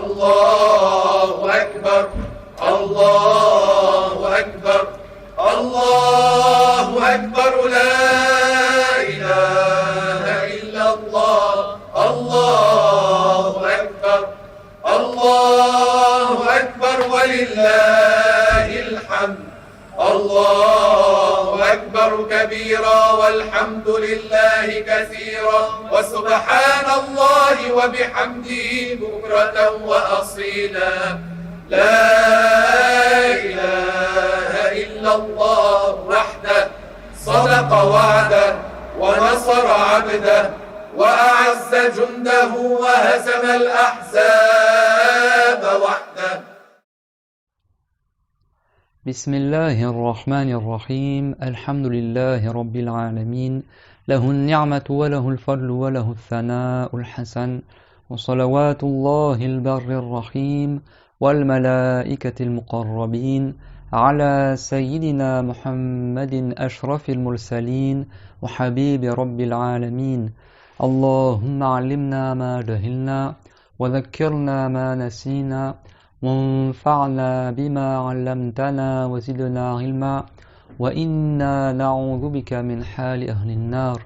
الله أكبر الله أكبر الله أكبر لا إله إلا الله الله أكبر الله أكبر ولله الحمد الله أكبر كبيرا والحمد لله كثيرا وسبحان الله وبحمده بكرة وأصيلا لا إله إلا الله وحده صدق وعده ونصر عبده وأعز جنده وهزم الأحزاب وحده. بسم الله الرحمن الرحيم. الحمد لله رب العالمين، له النعمة وله الفضل وله الثناء الحسن، وصلوات الله البر الرحيم والملائكة المقربين على سيدنا محمد أشرف المرسلين وحبيب رب العالمين. اللهم علمنا ما جهلنا وذكرنا ما نسينا وانفعنا بما علمتنا وزدنا علما وإنا نعوذ بك من حال أهل النار.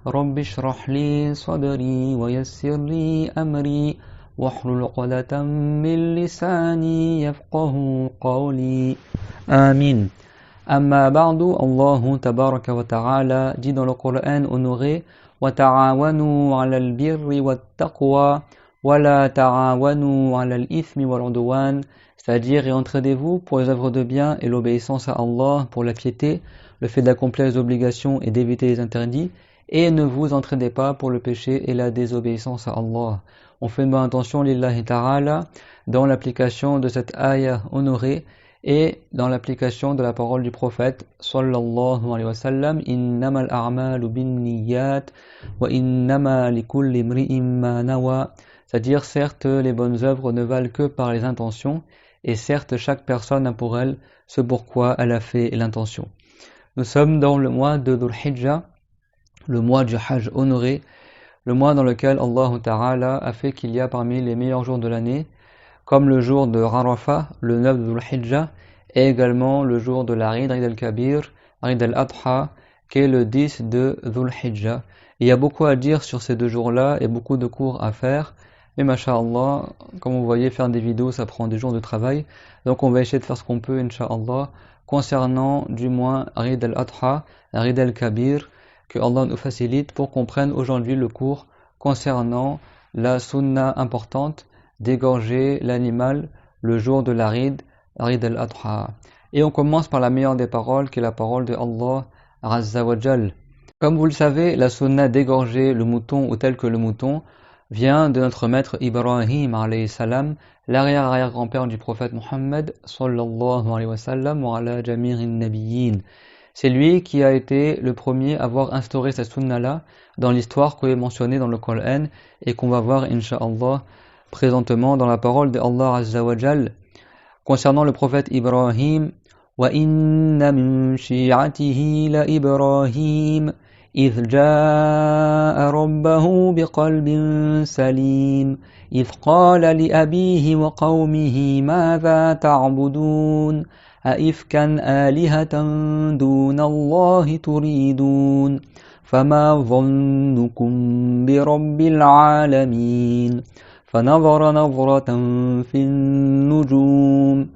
رب اشرح لي صدري ويسر لي أمري واحلل عقدة من لساني يفقه قولي. آمين. أما بعد, Allah tabaraka wa ta'ala dit dans le Coran honoré: وَتَعَاوَنُوا عَلَى الْبِرِّ وَالتَّقْوَى وَلَا تَعَاوَنُوا عَلَى الْإِثْمِ وَالْعُدْوَانِ, c'est-à-dire, et entraidez-vous pour les œuvres de bien et l'obéissance à Allah, pour la piété, le fait d'accomplir les obligations et d'éviter les interdits, et ne vous entraînez pas pour le péché et la désobéissance à Allah. On fait une bonne intention, lillahi ta'ala, dans l'application de cette ayah honorée et dans l'application de la parole du prophète sallallahu alayhi wa sallam: innamal a'malu binniyat wa innama likulli imri'in ma nawa, c'est-à-dire, certes, les bonnes œuvres ne valent que par les intentions, et certes, chaque personne a pour elle ce pourquoi elle a fait l'intention. Nous sommes dans le mois de Dhul Hijjah, le mois du Hajj honoré, le mois dans lequel Allah Ta'ala a fait qu'il y a parmi les meilleurs jours de l'année, comme le jour de Arafah, le 9 de Dhul Hijjah, et également le jour de la Eid al-Kabir, Eid al-Adha, qui est le 10 de Dhul Hijjah. Il y a beaucoup à dire sur ces deux jours-là et beaucoup de cours à faire. Mais masha'Allah, comme vous voyez, faire des vidéos, ça prend des jours de travail. Donc on va essayer de faire ce qu'on peut, incha'Allah, concernant du moins Eid al-Adha, Eid al-Kabir, que Allah nous facilite pour qu'on prenne aujourd'hui le cours concernant la sunna importante d'égorger l'animal le jour de la Eid al-Adha. Et on commence par la meilleure des paroles, qui est la parole de Allah Azza wa Jal. Comme vous le savez, la sunna d'égorger le mouton ou tel que le mouton vient de notre maître Ibrahim alayhi salam, l'arrière-arrière-grand-père du prophète Muhammad sallallahu alayhi wa sallam wa ala jami'in nabiyyin. C'est lui qui a été le premier à avoir instauré cette sunna-là dans l'histoire qui est mentionnée dans le Coran et qu'on va voir incha'Allah présentement dans la parole de Allah Azza wa Jal concernant le prophète Ibrahim: wa inna min shi'atihi la Ibrahim إذ جاء ربه بقلب سليم إذ قال لأبيه وقومه ماذا تعبدون أئفكا آلهة دون الله تريدون فما ظنكم برب العالمين فنظر نظرة في النجوم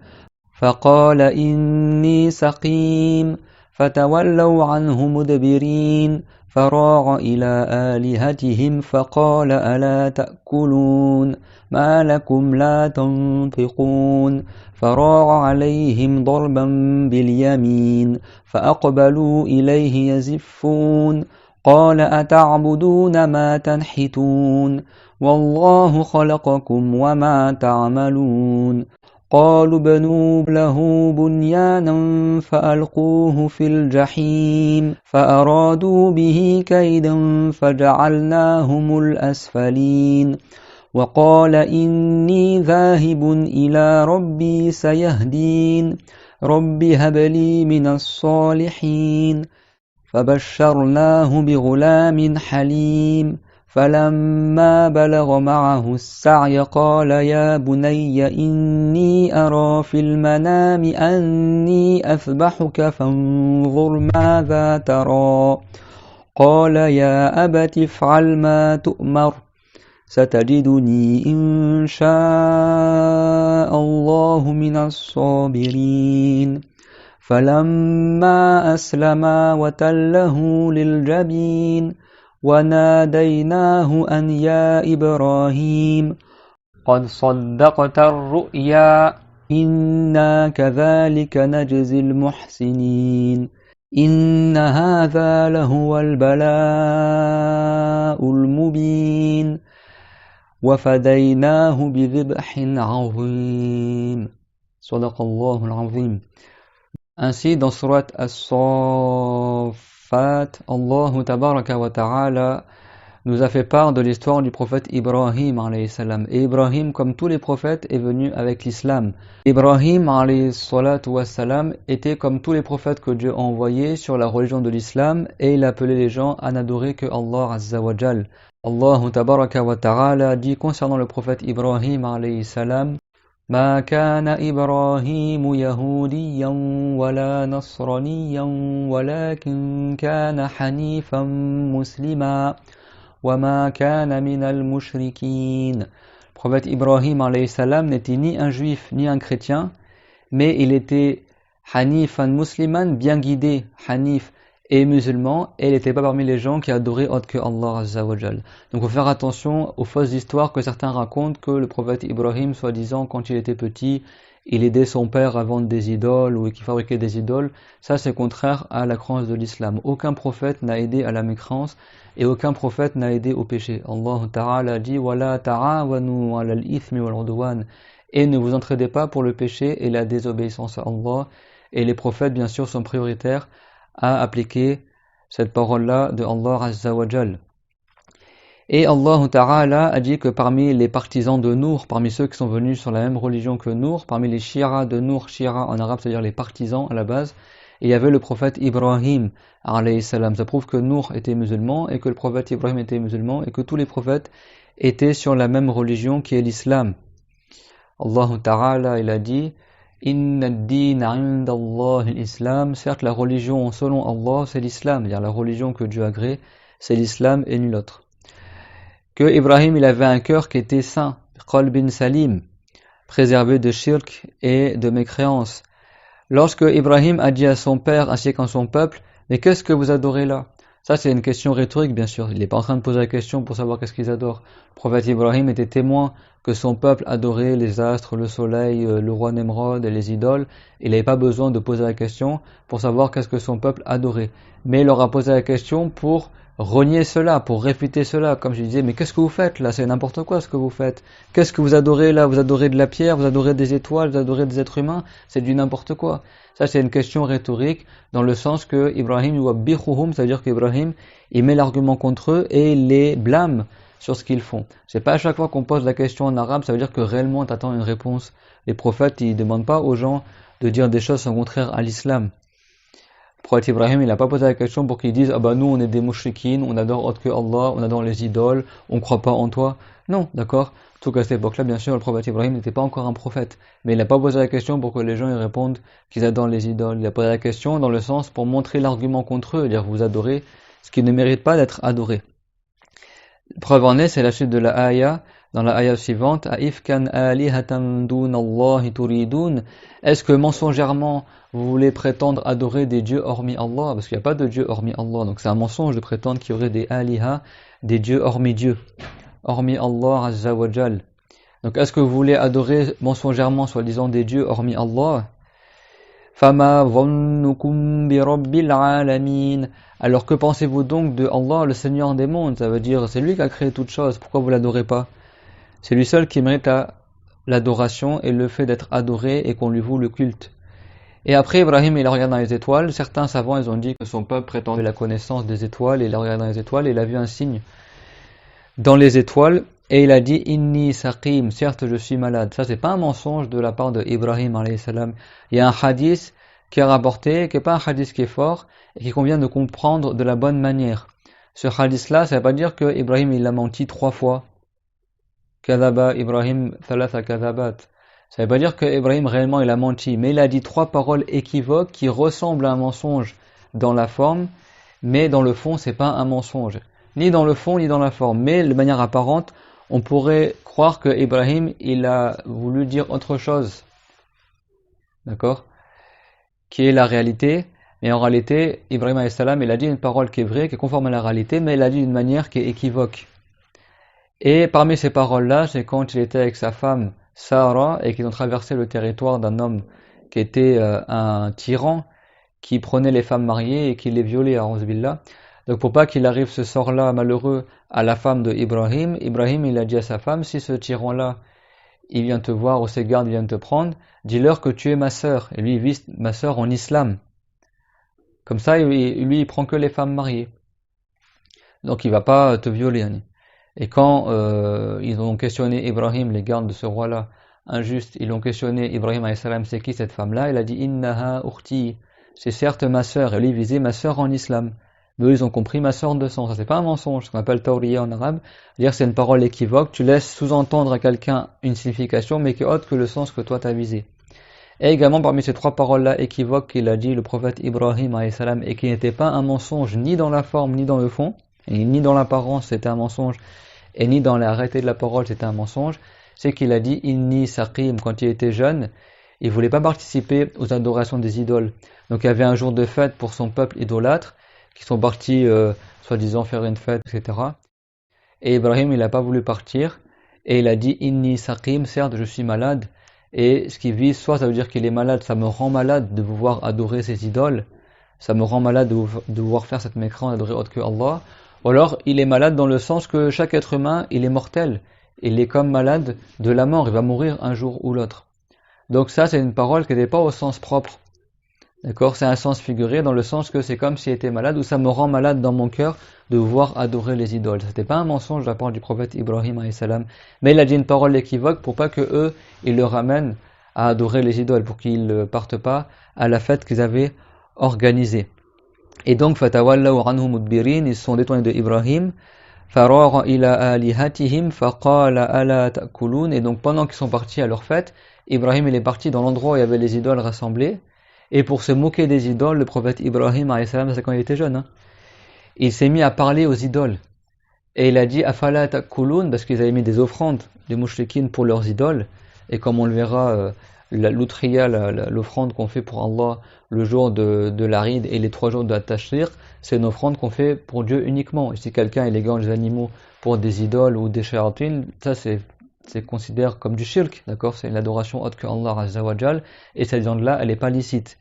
فقال إني سقيم فتولوا عنه مدبرين فراغ إلى آلهتهم فقال ألا تأكلون ما لكم لا تنطقون فراغ عليهم ضربا باليمين فأقبلوا إليه يزفون قال أتعبدون ما تنحتون والله خلقكم وما تعملون قالوا بنوا له بنيانا فألقوه في الجحيم فأرادوا به كيدا فجعلناهم الأسفلين وقال إني ذاهب إلى ربي سيهدين رب هب لي من الصالحين فبشرناه بغلام حليم فلما بلغ معه السعي قال يا بني إني أرى في المنام أني أذبحك فانظر ماذا ترى قال يا أبت افعل ما تؤمر ستجدني إن شاء الله من الصابرين فلما أسلما وتله للجبين وناديناه أن يا إبراهيم قد صدقت الرؤيا إنا كذلك نجزي المحسنين إن هذا لهو البلاء المبين وفديناه بذبح عظيم صدق الله العظيم. Ainsi, dans Surat As-Saffat, Allah Tabaraka wa Ta'ala nous a fait part de l'histoire du prophète Ibrahim alayhi salam. Et Ibrahim, comme tous les prophètes, est venu avec l'islam. Ibrahim alayhi salatu wa salam était comme tous les prophètes que Dieu a envoyés sur la religion de l'islam et il appelait les gens à n'adorer que Allah Azza wa Jal. Allah Tabaraka wa Ta'ala dit concernant le prophète Ibrahim alayhi salam: ما كان إبراهيم يهوديا ولا نصرانيا ولكن كان حنيفا مسلما وما كان من المشركين. Le prophète Ibrahim alayhi salam n'était ni un juif ni un chrétien, mais il était hanifan musliman, bien guidé, hanif et musulman, et il n'était pas parmi les gens qui adoraient autre que Allah Azza wa Jal. Donc il faut faire attention aux fausses histoires que certains racontent que le prophète Ibrahim, soi-disant, quand il était petit, il aidait son père à vendre des idoles ou qu'il fabriquait des idoles. Ça, c'est contraire à la croyance de l'islam. Aucun prophète n'a aidé à la mécréance et aucun prophète n'a aidé au péché. Allah Ta'ala dit وَلَا تَعَاوَنُوا عَلَى الْإِثْمِ وَالْعُدْوَانِ. Et ne vous entraidez pas pour le péché et la désobéissance à Allah. Et les prophètes, bien sûr, sont prioritaires à appliquer cette parole-là de Allah Azza wa Jal. Et Allah Ta'ala a dit que parmi les partisans de Nour, parmi ceux qui sont venus sur la même religion que Nour, parmi les Shira de Nour, Shira en arabe, c'est-à-dire les partisans à la base, il y avait le prophète Ibrahim alayhi salam. Ça prouve que Nour était musulman et que le prophète Ibrahim était musulman et que tous les prophètes étaient sur la même religion qui est l'islam. Allah Ta'ala, il a dit: Inna ad-din 'inda Allah al-Islam. Certes, la religion selon Allah, c'est l'islam, c'est-à-dire la religion que Dieu a créée, c'est l'islam et nul autre. Que Ibrahim, il avait un cœur qui était saint, qalbin salim, préservé de shirk et de mécréance. Lorsque Ibrahim a dit à son père ainsi qu'à son peuple: mais qu'est-ce que vous adorez là? Ça, c'est une question rhétorique, bien sûr. Il n'est pas en train de poser la question pour savoir qu'est-ce qu'ils adorent. Le prophète Ibrahim était témoin que son peuple adorait les astres, le soleil, le roi Nemrod et les idoles. Il n'avait pas besoin de poser la question pour savoir qu'est-ce que son peuple adorait. Mais il leur a posé la question pour renier cela, pour réfuter cela. Comme je disais, mais qu'est-ce que vous faites là? C'est n'importe quoi ce que vous faites. Qu'est-ce que vous adorez là? Vous adorez de la pierre, vous adorez des étoiles, vous adorez des êtres humains? C'est du n'importe quoi. Ça, c'est une question rhétorique dans le sens que Ibrahim yuwabbihuhum, c'est-à-dire qu'Ibrahim, il met l'argument contre eux et il les blâme sur ce qu'ils font. C'est pas à chaque fois qu'on pose la question en arabe, ça veut dire que réellement t'attends une réponse. Les prophètes, ils demandent pas aux gens de dire des choses contraires à l'islam. Le prophète Ibrahim, il n'a pas posé la question pour qu'ils disent: ah bah nous on est des mouchriquines, on adore autre que Allah, on adore les idoles, on croit pas en toi. Non, d'accord. Tout qu'à cette époque-là, bien sûr, le prophète Ibrahim n'était pas encore un prophète. Mais il n'a pas posé la question pour que les gens y répondent qu'ils adorent les idoles. Il a posé la question dans le sens pour montrer l'argument contre eux, dire vous adorez ce qui ne mérite pas d'être adoré. Preuve en est, c'est la suite de la ayah, dans la ayah suivante: Aifkan alihatan dunallahi turidun. Est-ce que mensongèrement vous voulez prétendre adorer des dieux hormis Allah? Parce qu'il n'y a pas de dieu hormis Allah, donc c'est un mensonge de prétendre qu'il y aurait des aliha, des dieux hormis Dieu, hormis Allah Azza wa Jal. Donc est-ce que vous voulez adorer mensongèrement soi-disant des dieux hormis Allah? Fama dhannukum bi rabbil alamin. Alors que pensez-vous donc de Allah, le Seigneur des mondes? Ça veut dire c'est lui qui a créé toutes choses, pourquoi vous l'adorez pas? C'est lui seul qui mérite l'adoration et le fait d'être adoré et qu'on lui voue le culte. Et après Ibrahim, il a regardé dans les étoiles. Certains savants, ils ont dit que son peuple prétendait la connaissance des étoiles, et il a regardé dans les étoiles et il a vu un signe dans les étoiles et il a dit: Inni saqim, certes je suis malade. Ça, c'est pas un mensonge de la part de Ibrahim alayhi salam. Il y a un hadith qui est rapporté, qui n'est pas un hadith qui est fort et qui convient de comprendre de la bonne manière. Ce hadith-là, ça ne veut pas dire que Ibrahim il a menti 3 fois. Kadhaba Ibrahim thalatha kadhabat. Ça ne veut pas dire que Ibrahim réellement il a menti, mais il a dit 3 paroles équivoques qui ressemblent à un mensonge dans la forme, mais dans le fond, c'est pas un mensonge. Ni dans le fond, ni dans la forme. Mais de manière apparente, on pourrait croire que Ibrahim il a voulu dire autre chose. D'accord? Qui est la réalité. Mais en réalité, Ibrahim a.s. il a dit une parole qui est vraie, qui est conforme à la réalité, mais il l'a dit d'une manière qui est équivoque. Et parmi ces paroles-là, c'est quand il était avec sa femme Sarah et qu'ils ont traversé le territoire d'un homme qui était un tyran, qui prenait les femmes mariées et qui les violait, a'ouz billah. Donc pour pas qu'il arrive ce sort-là malheureux à la femme de Ibrahim, il a dit à sa femme, si ce tyran-là, il vient te voir ou ses gardes viennent te prendre, dis-leur que tu es ma sœur. Et lui, il vise ma sœur en islam. Comme ça, lui, il prend que les femmes mariées. Donc il va pas te violer. Et quand ils ont questionné Ibrahim, les gardes de ce roi-là, injuste, ils ont questionné Ibrahim a.s. c'est qui cette femme-là? Il a dit Innaha ukhti, c'est certes ma sœur. Et lui, il visait ma sœur en islam. Mais eux, ils ont compris ma sœur de sang. Ça, c'est pas un mensonge, ce qu'on appelle tawriya en arabe. Dire c'est une parole équivoque, tu laisses sous-entendre à quelqu'un une signification, mais qui est autre que le sens que toi t'as visé. Et également, parmi ces 3 paroles-là équivoques qu'il a dit le prophète Ibrahim a.s. et qui n'était pas un mensonge ni dans la forme, ni dans le fond, et ni dans l'apparence, c'était un mensonge, et ni dans l'arrêté de la parole, c'était un mensonge, c'est qu'il a dit Inni Saqim, quand il était jeune, il voulait pas participer aux adorations des idoles. Donc il y avait un jour de fête pour son peuple idolâtre, qui sont partis, soi-disant, faire une fête, etc. Et Ibrahim, il n'a pas voulu partir, et il a dit Inni Saqim, certes, je suis malade, et ce qui vise, soit ça veut dire qu'il est malade, ça me rend malade de pouvoir adorer ces idoles, ça me rend malade de pouvoir faire cette mécrance, d'adorer autre que Allah, ou alors il est malade dans le sens que chaque être humain, il est mortel, il est comme malade de la mort, il va mourir un jour ou l'autre. Donc ça, c'est une parole qui n'est pas au sens propre. D'accord? C'est un sens figuré dans le sens que c'est comme s'il était malade, ou ça me rend malade dans mon cœur de pouvoir adorer les idoles. C'était pas un mensonge de la part du prophète Ibrahim a.s. Mais il a dit une parole équivoque pour pas que eux, ils le ramènent à adorer les idoles, pour qu'ils ne partent pas à la fête qu'ils avaient organisée. Et donc, fatawallaw anhu mudbirin, ils se sont détournés de Ibrahim. Faragha ila alihatihim faqala ala ta'kulun. Et donc, pendant qu'ils sont partis à leur fête, Ibrahim il est parti dans l'endroit où il y avait les idoles rassemblées. Et pour se moquer des idoles, le prophète Ibrahim a.s. c'est quand il était jeune, il s'est mis à parler aux idoles. Et il a dit afala ta'kulun, parce qu'ils avaient mis des offrandes, des mouchriquines pour leurs idoles. Et comme on le verra, l'outriya, l'offrande qu'on fait pour Allah le jour de l'Arid et les 3 jours de la Tashriq, c'est une offrande qu'on fait pour Dieu uniquement. Et si quelqu'un il égorge des animaux pour des idoles ou des shayatin, ça c'est considéré comme du shirk, d'accord? C'est une adoration autre que Allah Azza wa Jal, et cette viande-là, elle n'est pas licite.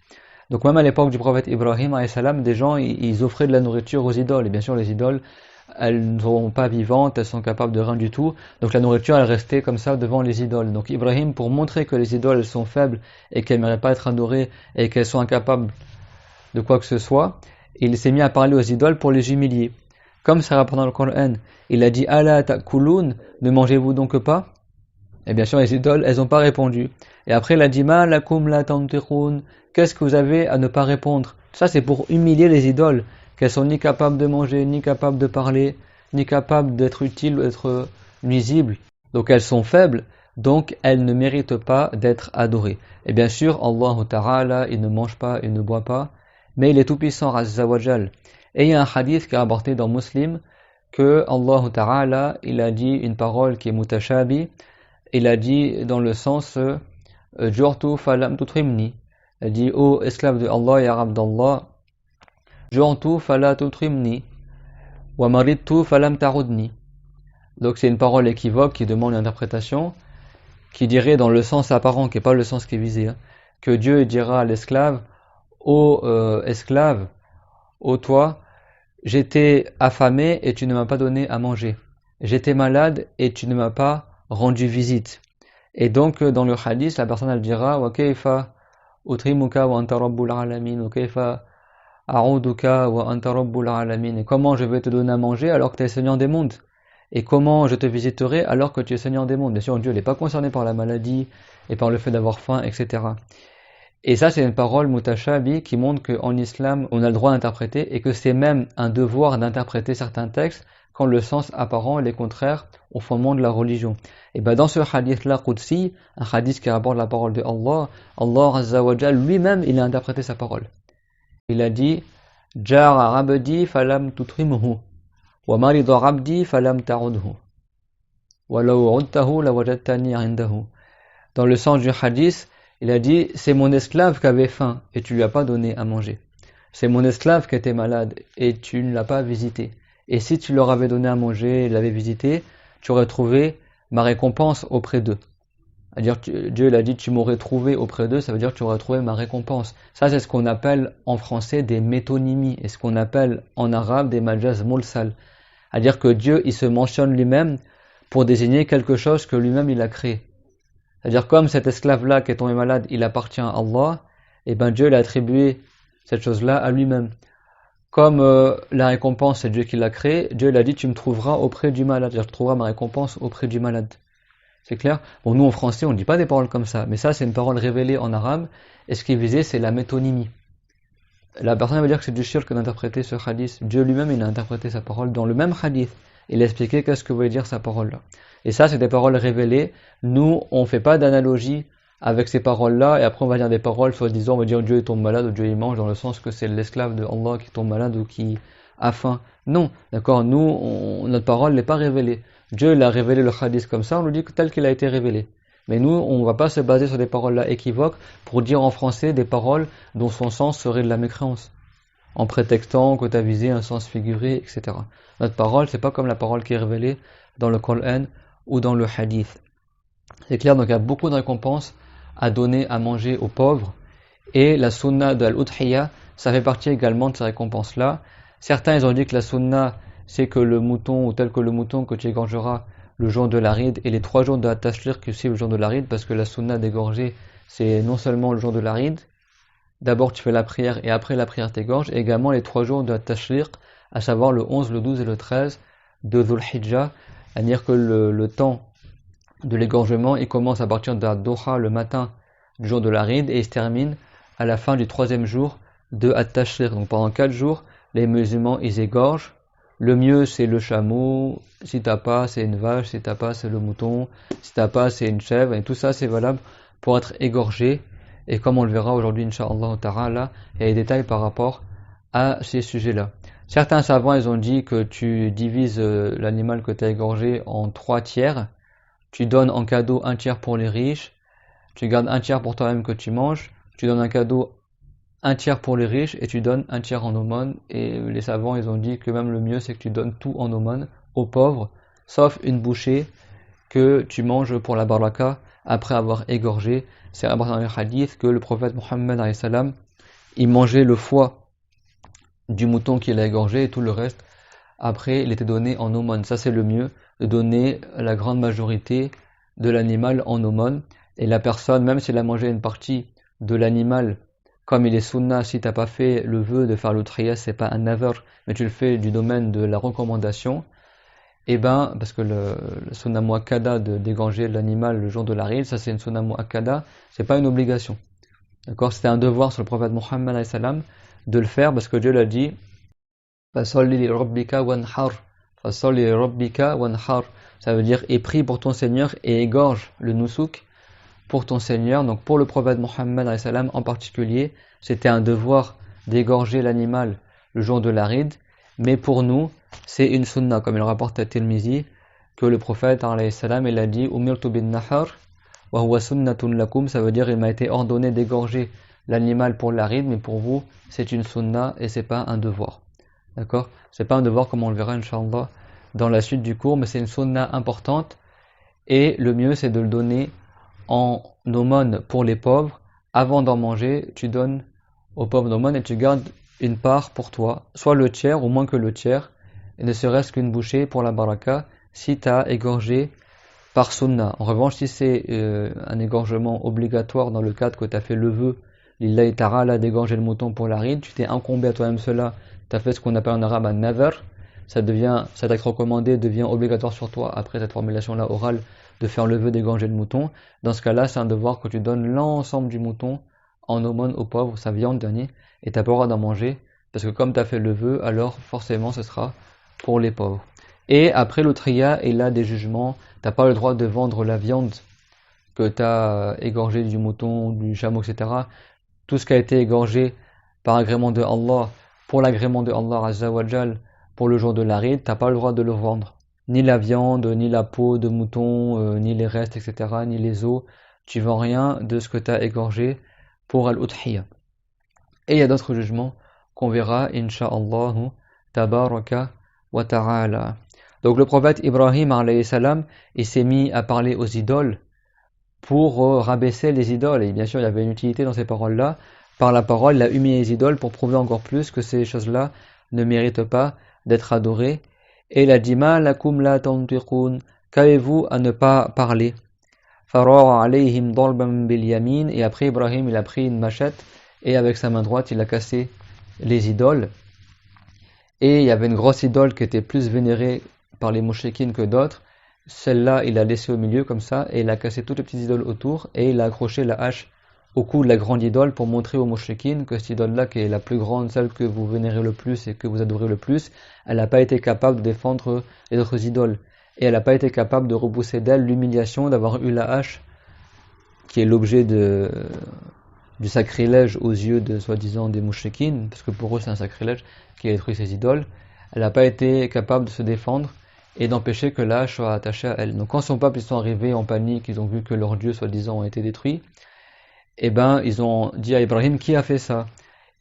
Donc même à l'époque du prophète Ibrahim a.s., des gens, ils offraient de la nourriture aux idoles, et bien sûr les idoles, elles ne sont pas vivantes, elles sont capables de rien du tout, donc la nourriture, elle restait comme ça devant les idoles. Donc Ibrahim, pour montrer que les idoles, elles sont faibles, et qu'elles ne méritent pas être adorées, et qu'elles sont incapables de quoi que ce soit, il s'est mis à parler aux idoles pour les humilier. Comme ça rapporte dans le Coran, il a dit « Ala ta'kulun, ne mangez-vous donc pas ?» Et bien sûr, les idoles, elles n'ont pas répondu. Et après, il a dit « Ma lakum la tantiqun » qu'est-ce que vous avez à ne pas répondre? Ça, c'est pour humilier les idoles, qu'elles sont ni capables de manger, ni capables de parler, ni capables d'être utiles, d'être nuisibles. Donc elles sont faibles, donc elles ne méritent pas d'être adorées. Et bien sûr, Allah Ta'ala, il ne mange pas, il ne boit pas, mais il est tout-puissant, Azza wa Jal. Et il y a un hadith qui est rapporté dans Muslim, que Allah Ta'ala, il a dit une parole qui est mutashabi, il a dit dans le sens « Jurtu falam tutrimni » il a dit « Ô esclave de Allah et arabe d'Allah, Jurtu fala tutrimni, wa maridtu falam tarudni » Donc c'est une parole équivoque qui demande une interprétation, qui dirait dans le sens apparent, qui n'est pas le sens qui est visé, que Dieu dira à l'esclave « Ô esclave, ô toi, j'étais affamé et tu ne m'as pas donné à manger. J'étais malade et tu ne m'as pas rendu visite. » Et donc dans le hadith, la personne elle dira « Wa kayfa utrimuka wa anta rabbul alamin, wa kayfa a'uduka wa anta rabbul alamin. » Et comment je vais te donner à manger alors que tu es Seigneur des mondes? Et comment je te visiterai alors que tu es Seigneur des mondes? Bien sûr, Dieu n'est pas concerné par la maladie et par le fait d'avoir faim, etc. Et ça, c'est une parole mutashabi qui montre qu'en islam, on a le droit d'interpréter et que c'est même un devoir d'interpréter certains textes quand le sens apparent est contraire au fondement de la religion. Et ben dans ce hadith-là, Qudsi, un hadith qui rapporte la parole de Allah, Allah Azza wa Jal lui-même, il a interprété sa parole. Il a dit Jara abdi falam tutrimhu wa marida abdi falam ta'udhu wa law udtahu lawajadtani indahu. Dans le sens du hadith, il a dit c'est mon esclave qui avait faim et tu lui as pas donné à manger. C'est mon esclave qui était malade et tu ne l'as pas visité. Et si tu leur avais donné à manger et l'avais visité, tu aurais trouvé ma récompense auprès d'eux. C'est-à-dire, Dieu l'a dit, tu m'aurais trouvé auprès d'eux, ça veut dire que tu aurais trouvé ma récompense. Ça, c'est ce qu'on appelle en français des métonymies, et ce qu'on appelle en arabe des majaz mulsal. C'est-à-dire que Dieu, il se mentionne lui-même pour désigner quelque chose que lui-même, il a créé. C'est-à-dire, comme cet esclave-là qui est tombé malade, il appartient à Allah, et ben Dieu l'a attribué cette chose-là à lui-même. Comme la récompense, c'est Dieu qui l'a créé, Dieu l'a dit, tu me trouveras auprès du malade, c'est-à-dire tu trouveras ma récompense auprès du malade. C'est clair? Bon, nous en français, on ne dit pas des paroles comme ça, mais ça, c'est une parole révélée en arabe, et ce qui est visé, c'est la métonymie. La personne va dire que c'est du shirk d'interpréter ce hadith. Dieu lui-même, il a interprété sa parole dans le même hadith. Il a expliqué qu'est-ce que voulait dire sa parole-là. Et ça, c'est des paroles révélées. Nous, on ne fait pas d'analogie avec ces paroles-là, et après on va dire des paroles, soi-disant, on va dire Dieu tombe malade ou Dieu il mange, dans le sens que c'est l'esclave de Allah qui tombe malade ou qui a faim. Non, d'accord, nous, notre parole n'est pas révélée. Dieu l'a révélé le hadith comme ça, on nous dit tel qu'il a été révélé. Mais nous, on ne va pas se baser sur des paroles-là équivoques pour dire en français des paroles dont son sens serait de la mécréance, en prétextant que tu as visé un sens figuré, etc. Notre parole, c'est pas comme la parole qui est révélée dans le Coran ou dans le hadith. C'est clair, donc il y a beaucoup de récompenses à donner à manger aux pauvres, et la sunna de l'udhiyya, ça fait partie également de ces récompenses-là. Certains, ils ont dit que la sunna, c'est que le mouton, ou tel que le mouton que tu égorgeras le jour de l'Arid, et les 3 jours de la tashliq qui suivent le jour de l'Arid, parce que la sunna d'égorger, c'est non seulement le jour de l'Arid, d'abord tu fais la prière, et après la prière t'égorges, et également les 3 jours de la tashliq, à savoir le 11, le 12 et le 13 de Dhul Hijjah, c'est-à-dire que le temps de l'égorgement, il commence à partir de la Doha le matin du jour de l'Arid, et il se termine à la fin du 3e jour de At-Tashriq. Donc pendant 4 jours, les musulmans, ils égorgent. Le mieux, c'est le chameau. Si t'as pas, c'est une vache. Si t'as pas, c'est le mouton. Si t'as pas, c'est une chèvre. Et tout ça, c'est valable pour être égorgé. Et comme on le verra aujourd'hui, Inch'Allah Ta'ala, il y a des détails par rapport à ces sujets-là. Certains savants, ils ont dit que tu divises l'animal que tu as égorgé en 3 tiers. Tu donnes en cadeau 1 tiers pour les riches. Tu gardes 1 tiers pour toi-même que tu manges. Tu donnes un cadeau 1 tiers pour les riches et tu donnes 1 tiers en aumône. Et les savants, ils ont dit que même le mieux, c'est que tu donnes tout en aumône aux pauvres, sauf une bouchée que tu manges pour la baraka après avoir égorgé. C'est rapporté dans le hadith que le prophète Mohammed alayhi salam, il mangeait le foie du mouton qu'il a égorgé et tout le reste, après, il était donné en aumône. Ça, c'est le mieux, de donner la grande majorité de l'animal en aumône. Et la personne, même s'il a mangé une partie de l'animal, comme il est sunna, si tu n'as pas fait le vœu de faire l'udhiyya, c'est pas un nazar, mais tu le fais du domaine de la recommandation, et ben, parce que le sunna muakkada de dégorger l'animal le jour de l'Arid, ça c'est une sunna muakkada, c'est pas une obligation. D'accord? C'était un devoir sur le prophète Mohammed alayhi salam de le faire parce que Dieu l'a dit Fasalli li rabbika wanhar. Fasalli li rabbika wanhar. Ça veut dire et prie pour ton Seigneur et égorge le nusuk pour ton Seigneur. Donc pour le prophète Mohammed alayhi salam en particulier, c'était un devoir d'égorger l'animal le jour de l'Arid, mais pour nous, c'est une sunna, comme il rapporte à Tirmizi, que le prophète alayhi salam, il a dit Umirtu bin nahar wa huwa sunnatun lakum, ça veut dire il m'a été ordonné d'égorger l'animal pour l'Arid, mais pour vous, c'est une sunna et c'est pas un devoir. D'accord? C'est pas un devoir comme on le verra, Inch'Allah, dans la suite du cours, mais c'est une sunna importante et le mieux c'est de le donner en aumône pour les pauvres. Avant d'en manger, tu donnes aux pauvres d'aumône et tu gardes une part pour toi, soit le tiers ou moins que le tiers, et ne serait-ce qu'une bouchée pour la baraka si tu as égorgé par sunna. En revanche, si c'est un égorgement obligatoire dans le cadre que tu as fait le vœu, lillahi ta'ala, d'égorger le mouton pour l'Arid, tu t'es incombé à toi-même cela, tu as fait ce qu'on appelle en arabe un nazar, cet acte recommandé devient obligatoire sur toi après cette formulation-là orale de faire le vœu d'égorger le mouton. Dans ce cas-là, c'est un devoir que tu donnes l'ensemble du mouton en aumône aux pauvres, sa viande dernier, et t'as pas le droit d'en manger, parce que comme tu as fait le vœu, alors forcément ce sera pour les pauvres. Et après l'Uthiya, il a des jugements, t'as pas le droit de vendre la viande que tu as égorgée du mouton, du chameau, etc. Tout ce qui a été égorgé par agrément de Allah, pour l'agrément de Allah Azza wa Jal, pour le jour de l'Arid, t'as pas le droit de le vendre. Ni la viande, ni la peau de mouton, ni les restes, etc., ni les os. Tu vends rien de ce que tu as égorgé pour Al-Udhiyya. Et il y a d'autres jugements qu'on verra, Inch'Allah, Tabaraka wa Ta'ala. Donc le prophète Ibrahim, alayhi salam, il s'est mis à parler aux idoles pour rabaisser les idoles. Et bien sûr, il y avait une utilité dans ces paroles-là. Par la parole, il a humilié les idoles pour prouver encore plus que ces choses-là ne méritent pas d'être adorées. Et il a dit, Ma lakum la tantiqun, qu'avez-vous à ne pas parler? Farara alayhim dalban bil yamin. Et après, Ibrahim, il a pris une machette et avec sa main droite, il a cassé les idoles. Et il y avait une grosse idole qui était plus vénérée par les mouchriquines que d'autres. Celle-là, il l'a laissée au milieu comme ça, et il a cassé toutes les petites idoles autour, et il a accroché la hache au cou de la grande idole pour montrer aux mouchriquines que cette idole-là, qui est la plus grande, celle que vous vénérez le plus et que vous adorez le plus, elle n'a pas été capable de défendre les autres idoles. Et elle n'a pas été capable de repousser d'elle l'humiliation d'avoir eu la hache, qui est l'objet du sacrilège aux yeux de soi-disant des mouchriquines, parce que pour eux c'est un sacrilège qui a détruit ces idoles. Elle n'a pas été capable de se défendre et d'empêcher que la hache soit attachée à elle. Donc quand son peuple ils sont arrivés en panique, ils ont vu que leurs dieux soi-disant ont été détruits, et ben ils ont dit à Ibrahim, qui a fait ça?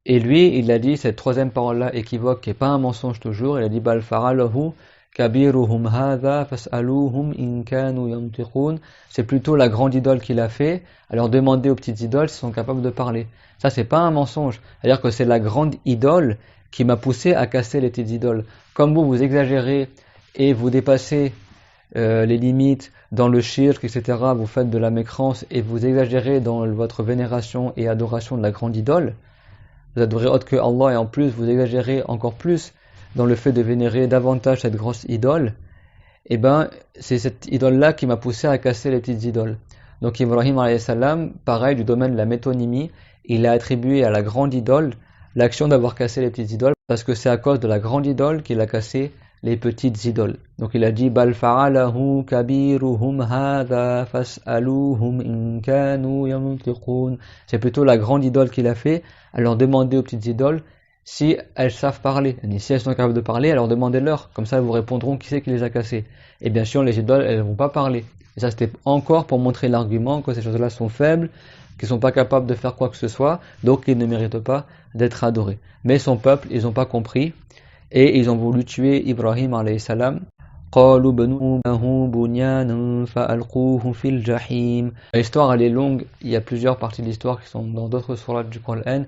Et lui il a dit cette troisième parole-là équivoque, qui n'est pas un mensonge toujours, il a dit Bal fa'alahu kabiruhum hadha fas'aluhum in kanu yantiqun. C'est plutôt la grande idole qu'il a fait, alors demandez aux petites idoles s'ils sont capables de parler. Ça c'est pas un mensonge, c'est-à-dire que c'est la grande idole qui m'a poussé à casser les petites idoles. Comme vous exagérez et vous dépassez les limites dans le shirk, etc., vous faites de la mécrance et vous exagérez dans votre vénération et adoration de la grande idole, vous adorez autre que Allah et en plus vous exagérez encore plus dans le fait de vénérer davantage cette grosse idole, et ben c'est cette idole-là qui m'a poussé à casser les petites idoles. Donc Ibrahim alayhi salam, pareil du domaine de la métonymie, il a attribué à la grande idole l'action d'avoir cassé les petites idoles, parce que c'est à cause de la grande idole qu'il a cassé les petites idoles. Donc il a dit Bal fa'alahu kabiruhum hadha fas'aluhum in kanu yantiqun. C'est plutôt la grande idole qu'il a fait, alors demandez aux petites idoles si elles savent parler. Et si elles sont capables de parler, alors demandez-leur, comme ça elles vous répondront qui c'est qui les a cassées. Et bien sûr les idoles elles ne vont pas parler. Et ça c'était encore pour montrer l'argument que ces choses-là sont faibles, qu'ils ne sont pas capables de faire quoi que ce soit, donc ils ne méritent pas d'être adorés. Mais son peuple, ils n'ont pas compris, et ils ont voulu tuer Ibrahim alayhi salam. L'histoire elle est longue, il y a plusieurs parties de l'histoire qui sont dans d'autres sourates du Coran.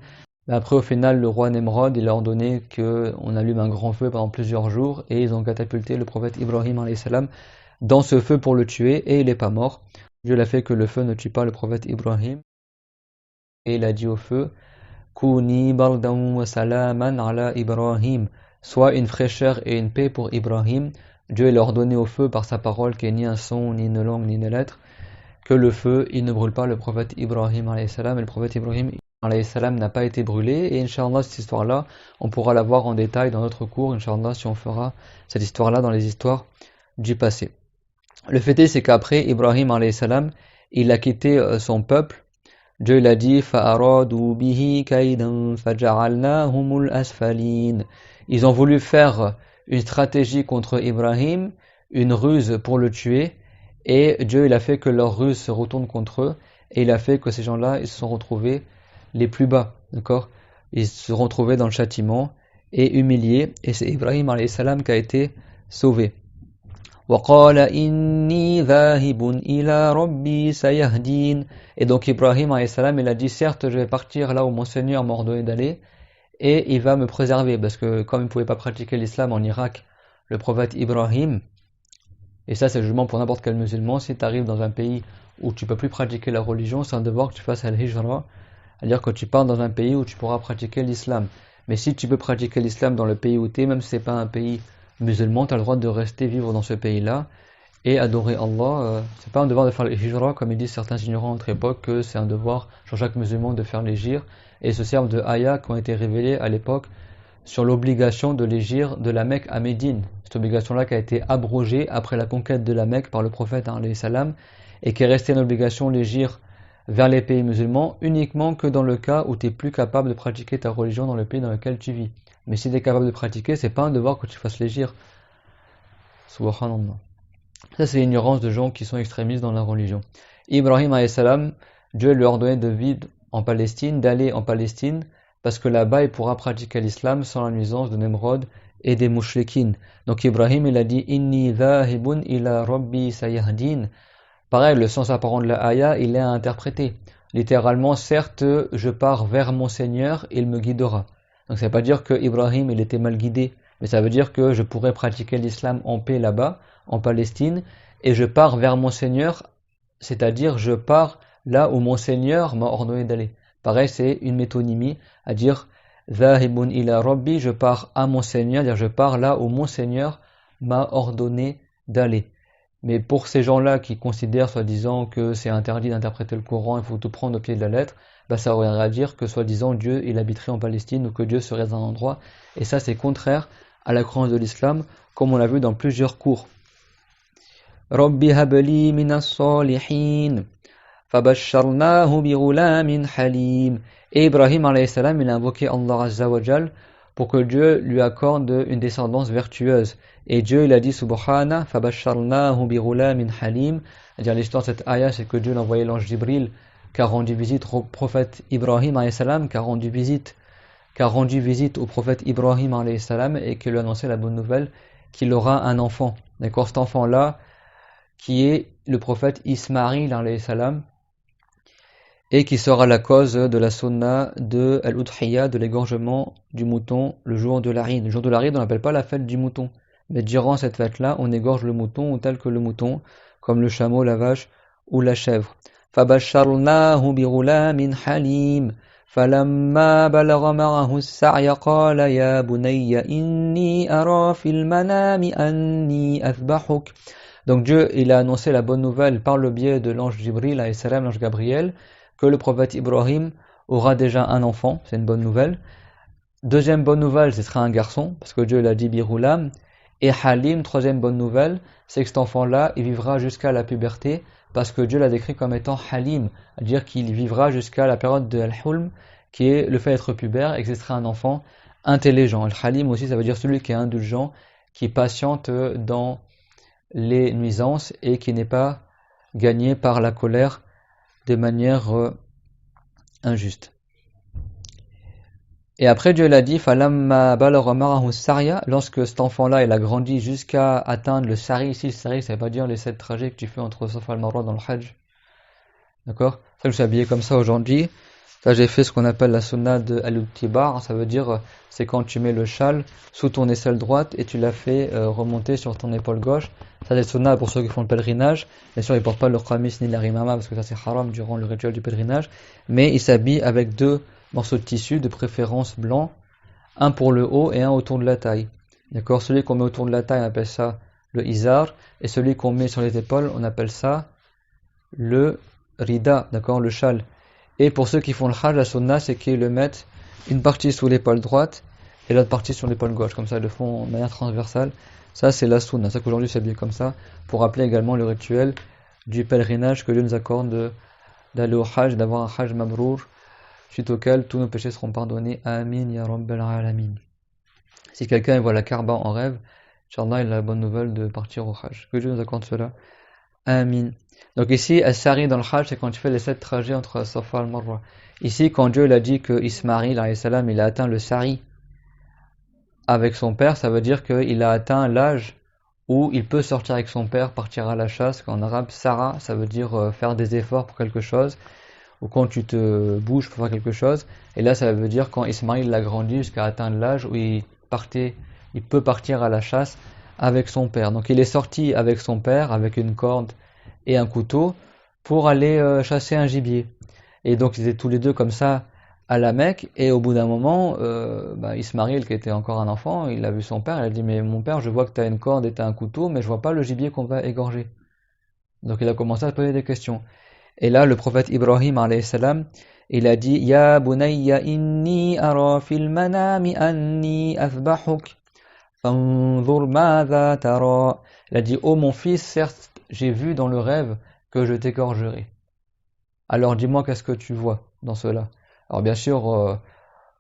Mais après au final le roi Nemrod il a ordonné qu'on allume un grand feu pendant plusieurs jours, et ils ont catapulté le prophète Ibrahim alayhi salam dans ce feu pour le tuer, et il n'est pas mort. Dieu l'a fait que le feu ne tue pas le prophète Ibrahim, et il a dit au feu Kuni bardan wa salaman ala Ibrahim, soit une fraîcheur et une paix pour Ibrahim. Dieu l'a ordonné au feu par sa parole qui est ni un son, ni une langue, ni une lettre, que le feu, il ne brûle pas le prophète Ibrahim alayhi salam, et le prophète Ibrahim alayhi salam n'a pas été brûlé, et Inch'Allah cette histoire-là, on pourra la voir en détail dans notre cours, Inch'Allah si on fera cette histoire-là dans les histoires du passé. Le fait est, c'est qu'après Ibrahim alayhi salam, il a quitté son peuple. Dieu l'a dit فَأَرَادُوا بِهِ كَيْدًا فَجَعَلْنَاهُمُ الْأَسْفَلِينَ. Ils ont voulu faire une stratégie contre Ibrahim, une ruse pour le tuer, et Dieu il a fait que leur ruse se retourne contre eux, et il a fait que ces gens-là ils se sont retrouvés les plus bas, d'accord? Ils se sont retrouvés dans le châtiment et humiliés, et c'est Ibrahim alayhi salam qui a été sauvé. وَقَالَ إِنِّي ذَاهِبٌ إِلَى رَبِّي سَيَهْدِينَ. Et donc Ibrahim alayhi salam il a dit certes je vais partir là où mon Seigneur m'a ordonné d'aller, et il va me préserver, parce que comme il ne pouvait pas pratiquer l'islam en Irak, le prophète Ibrahim, et ça c'est le jugement pour n'importe quel musulman, si tu arrives dans un pays où tu ne peux plus pratiquer la religion, c'est un devoir que tu fasses al-hijra, c'est-à-dire que tu pars dans un pays où tu pourras pratiquer l'islam. Mais si tu peux pratiquer l'islam dans le pays où tu es, même si ce n'est pas un pays musulman, tu as le droit de rester vivre dans ce pays-là, et adorer Allah. C'est pas un devoir de faire le hijra, comme ils disent certains ignorants à notre époque, que c'est un devoir sur chaque musulman de faire l'hijr, et se servent de ayats qui ont été révélés à l'époque sur l'obligation de l'hijr de la Mecque à Médine. Cette obligation-là qui a été abrogée après la conquête de la Mecque par le prophète alayhi salam, et qui est restée une obligation l'hijr vers les pays musulmans uniquement que dans le cas où tu n'es plus capable de pratiquer ta religion dans le pays dans lequel tu vis. Mais si tu es capable de pratiquer, c'est pas un devoir que tu fasses l'hijr. Subhanallah. Ça, c'est l'ignorance de gens qui sont extrémistes dans la religion. Ibrahim alayhi salam, Dieu lui a ordonné de vivre en Palestine, d'aller en Palestine, parce que là-bas, il pourra pratiquer l'islam sans la nuisance de Nemrod et des mushrikin. Donc Ibrahim, il a dit « Inni dhahibun ila rabbi sayahdin ». Pareil, le sens apparent de la ayah, il est à interpréter. Littéralement, certes, je pars vers mon Seigneur, il me guidera. Donc ça ne veut pas dire que Ibrahim, il était mal guidé, mais ça veut dire que je pourrais pratiquer l'islam en paix là-bas, en Palestine, et je pars vers mon Seigneur, c'est-à-dire je pars là où mon Seigneur m'a ordonné d'aller. Pareil, c'est une métonymie, à dire Zahibun ila Rabbi, je pars à mon Seigneur, c'est-à-dire je pars là où mon Seigneur m'a ordonné d'aller. Mais pour ces gens-là qui considèrent soi-disant que c'est interdit d'interpréter le Coran, il faut tout prendre au pied de la lettre, ça aurait à dire que soi-disant Dieu il habiterait en Palestine ou que Dieu serait dans un endroit. Et ça c'est contraire à la croyance de l'islam, comme on l'a vu dans plusieurs cours. Rabbi habli minas salihin fabasharnahu bi ghulamin halim. Et Ibrahim alayhi salam, il a invoqué Allah azza wa jal pour que Dieu lui accorde une descendance vertueuse. Et Dieu il a dit subhana fabasharnahu bi ghulamin halim. C'est-à-dire l'histoire de cette ayah, c'est que Dieu l'a envoyé l'ange Jibril qui a rendu visite au prophète Ibrahim alayhi salam, qui a rendu visite au prophète Ibrahim alayhi salam et qui lui a annoncé la bonne nouvelle qu'il aura un enfant. D'accord, cet enfant-là qui est le prophète Ismaïl alayhi salam et qui sera la cause de la sunna de Al-Udhiyya, de l'égorgement du mouton le jour de l'Aïd. Le jour de l'Aïd, on n'appelle pas la fête du mouton, mais durant cette fête-là, on égorge le mouton ou tel que le mouton, comme le chameau, la vache ou la chèvre. فَبَشَّرْنَاهُ بِغُلَامٍ حَلِيمٍ فَلَمَّا بَلَغَ مَعَهُ السَّعْيَ قَالَ يَا بُنَيَّ إِنِّي أَرَى فِي الْمَنَامِ أَنِّي أَذْبَحُكَ. Donc Dieu, il a annoncé la bonne nouvelle par le biais de l'ange Jibril, l'ange Gabriel, que le prophète Ibrahim aura déjà un enfant, c'est une bonne nouvelle. Deuxième bonne nouvelle, ce sera un garçon, parce que Dieu l'a dit Biroulam. Et Halim, troisième bonne nouvelle, c'est que cet enfant-là, il vivra jusqu'à la puberté, parce que Dieu l'a décrit comme étant Halim, c'est-à-dire qu'il vivra jusqu'à la période de Al-Hulm, qui est le fait d'être pubère, et que ce sera un enfant intelligent. Al-Halim aussi, ça veut dire celui qui est indulgent, qui patiente dans les nuisances et qui n'est pas gagné par la colère de manière injuste. Et après Dieu l'a dit falamma balagha ma'ahu as-sarya, lorsque cet enfant-là il a grandi jusqu'à atteindre le sari. Ici le sari ça veut pas dire les 7 trajets que tu fais entre Safa et Marwa dans le Hajj. D'accord? Ça je suis habillé comme ça aujourd'hui. Là j'ai fait ce qu'on appelle la sunna de al-tibar, ça veut dire c'est quand tu mets le châle sous ton aisselle droite et tu la fais remonter sur ton épaule gauche. Ça c'est sunna pour ceux qui font le pèlerinage. Bien sûr ils portent pas le khamis ni la rimama parce que ça c'est haram durant le rituel du pèlerinage, mais ils s'habillent avec 2 morceaux de tissu, de préférence blanc, un pour le haut et un autour de la taille. D'accord? Celui qu'on met autour de la taille on appelle ça le izar et celui qu'on met sur les épaules on appelle ça le rida, d'accord, le châle. Et pour ceux qui font le hajj, la sunna, c'est qu'ils le mettent une partie sous l'épaule droite et l'autre partie sur l'épaule gauche. Comme ça, ils le font de manière transversale. Ça, c'est la sunna. C'est ça qu'aujourd'hui, c'est bien comme ça. Pour rappeler également le rituel du pèlerinage que Dieu nous accorde d'aller au hajj, d'avoir un hajj mabrour, suite auquel tous nos péchés seront pardonnés. Amin ya rabbal alamin. Si quelqu'un voit la Kaaba en rêve, Inch'Allah, il a la bonne nouvelle de partir au hajj. Que Dieu nous accorde cela. Amin. Donc ici, As-Sari dans le Hajj, c'est quand tu fais les 7 trajets entre Safa et Marwa. Ici, quand Dieu l'a dit que Ismaïl, il a atteint le Sari avec son père, ça veut dire qu'il a atteint l'âge où il peut sortir avec son père, partir à la chasse. En arabe, Sara, ça veut dire faire des efforts pour quelque chose, ou quand tu te bouges pour faire quelque chose. Et là, ça veut dire quand Ismaïl l'a grandi jusqu'à atteindre l'âge où il peut partir à la chasse avec son père. Donc il est sorti avec son père, avec une corde et un couteau, pour aller chasser un gibier. Et donc ils étaient tous les deux comme ça, à la Mecque, et au bout d'un moment, Ismaïl, qui était encore un enfant, il a vu son père, il a dit, mais mon père, je vois que tu as une corde et tu as un couteau, mais je vois pas le gibier qu'on va égorger. Donc il a commencé à se poser des questions. Et là, le prophète Ibrahim, alayhi salam, il a dit, Ya bunayya inni ara fil manami anni athbahuk, fanzur madha tara. Il a dit, oh mon fils, certes, j'ai vu dans le rêve que je t'égorgerai. Alors dis-moi, qu'est-ce que tu vois dans cela? Alors bien sûr,